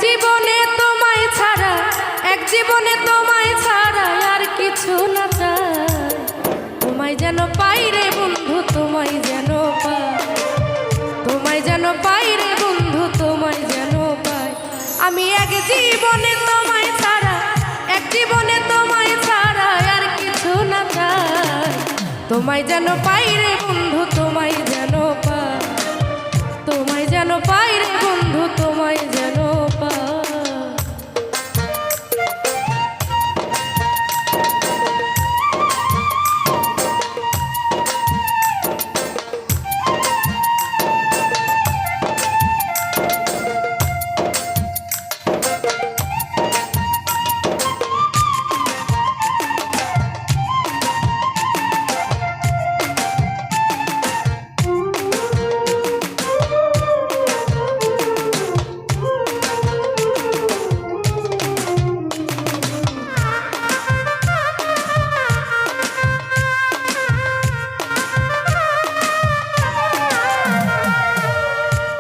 জীবনে তোমায় ছাড়া, এক জীবনে তোমায় ছাড়া আর কিছু না চাই। তোমায় যেন পাই রে বন্ধু, তোমায় যেন পাই, তোমায় যেন পাই রে বন্ধু, তোমায় যেন পাই। আমি এক জীবনে তোমায় ছাড়া, এক জীবনে তোমায় ছাড়া আর কিছু না চাই। তোমায় যেন পাই রে বন্ধু, তোমায় যেন পাই, তোমায় যেন পাই রে বন্ধু, তোমায় যেন পাই।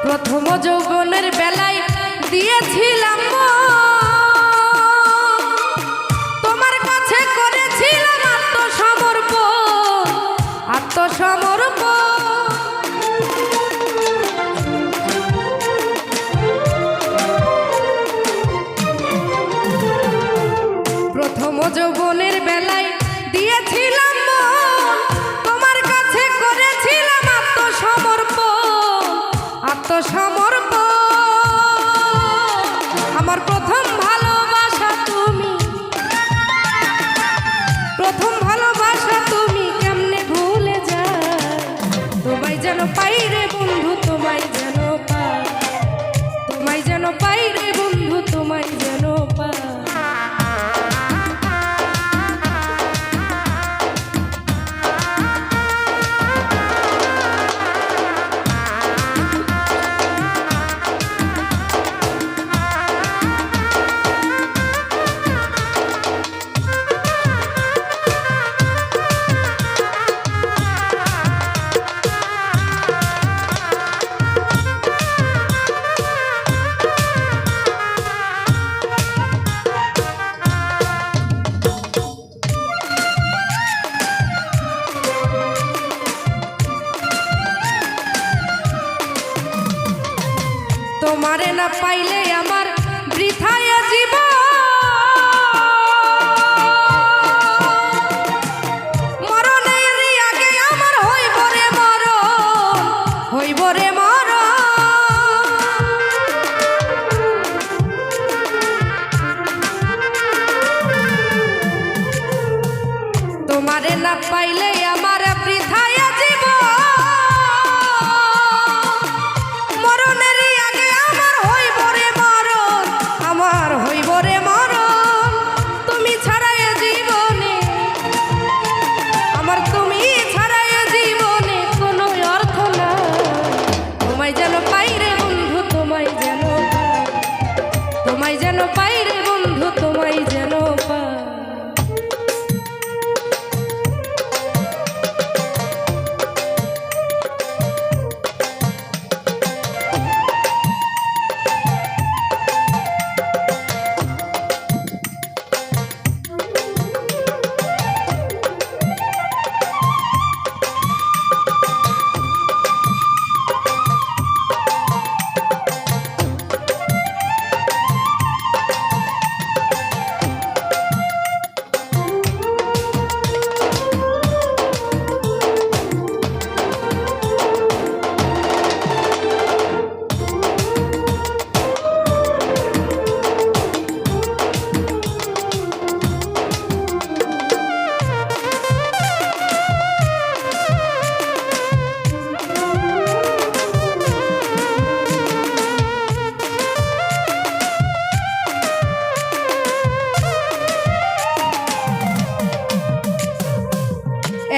প্রথম যৌবনের বেলায় দিয়েছিলাম তোমার কাছে, করেছিলাম আত্মসমর্পণ, আত্মসমর্পণ। প্রথম যৌবনের বেলায় দিয়েছিলাম তোমার কাছে, করেছিলাম আত্মসমর্পণ, আত্মসমর্পণ। আমার প্রথম ভালোবাসা তুমি, প্রথম ভালোবাসা তুমি, কেমনে ভুলে যায়। তোমায় যেন পাই রে বন্ধু, তোমায় যেন পাই, তোমায় যেন পাই রে বন্ধু, তোমায় যেন পাই। তোমারে না পাইলে আমার বৃথায় জীবন, মরণের আগে আমার হইব রে মরণ, হইব রে মরণ। তোমারে না পাইলে আমার বৃথায় জীবন, মরণের আগে আমার হইব রে মরণ, আমার হইব রে মরণ। তুমি ছাড়াই জীবনে আমার, তুমি ছাড়াই জীবনে কোনো অর্থ নাই। তোমায় যেন পাই রে বন্ধু, তোমায় যেন পাই, তোমায় যেন পাই রে বন্ধু, তোমায় যেন পাই।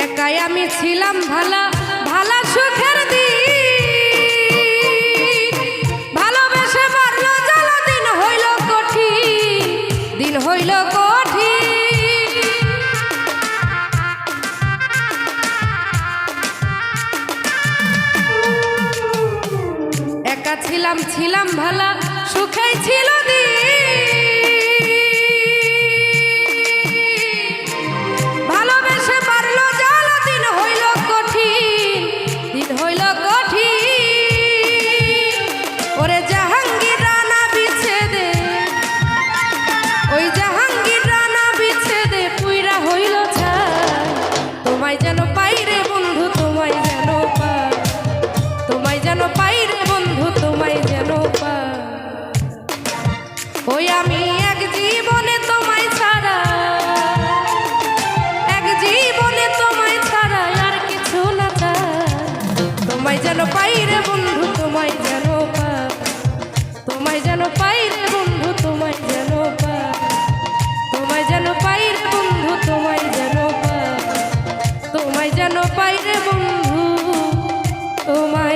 একাই আমি ছিলাম ভালা, ভালা সুখের দিন, ভালোবেসে মারলো জ্বালা, দিন হইল কঠিন, দিন হইল কঠিন। একা ছিলাম ছিলাম ভালা সুখেই ছিল দিন ভালোবেসে পারলো জ্বালা দিন হইল কঠিন দিন হইল কঠিন ওরে জাহাঙ্গীর রানা বিচ্ছেদে ওই জাহাঙ্গীর রানা বিচ্ছেদে পুইরা হইল ছাই তোমায় যেন পাই রে বন্ধু তোমায় যেন পাই তোমায় যেন পাই রে বন্ধু তোমায় যেন পাই ওই আমি এক জীবনে তোমায় ছাড়া এক জীবনে তোমায় ছাড়া আর কিছু না চাই তোমায় যেন পাই রে বন্ধু তোমায় যেন পাই তোমায় যেন পাই রে বন্ধু তোমায় যেন পাই তোমায় যেন পাই রে বন্ধু তোমায় যেন পাই তোমায় যেন পাই রে বন্ধু তোমায়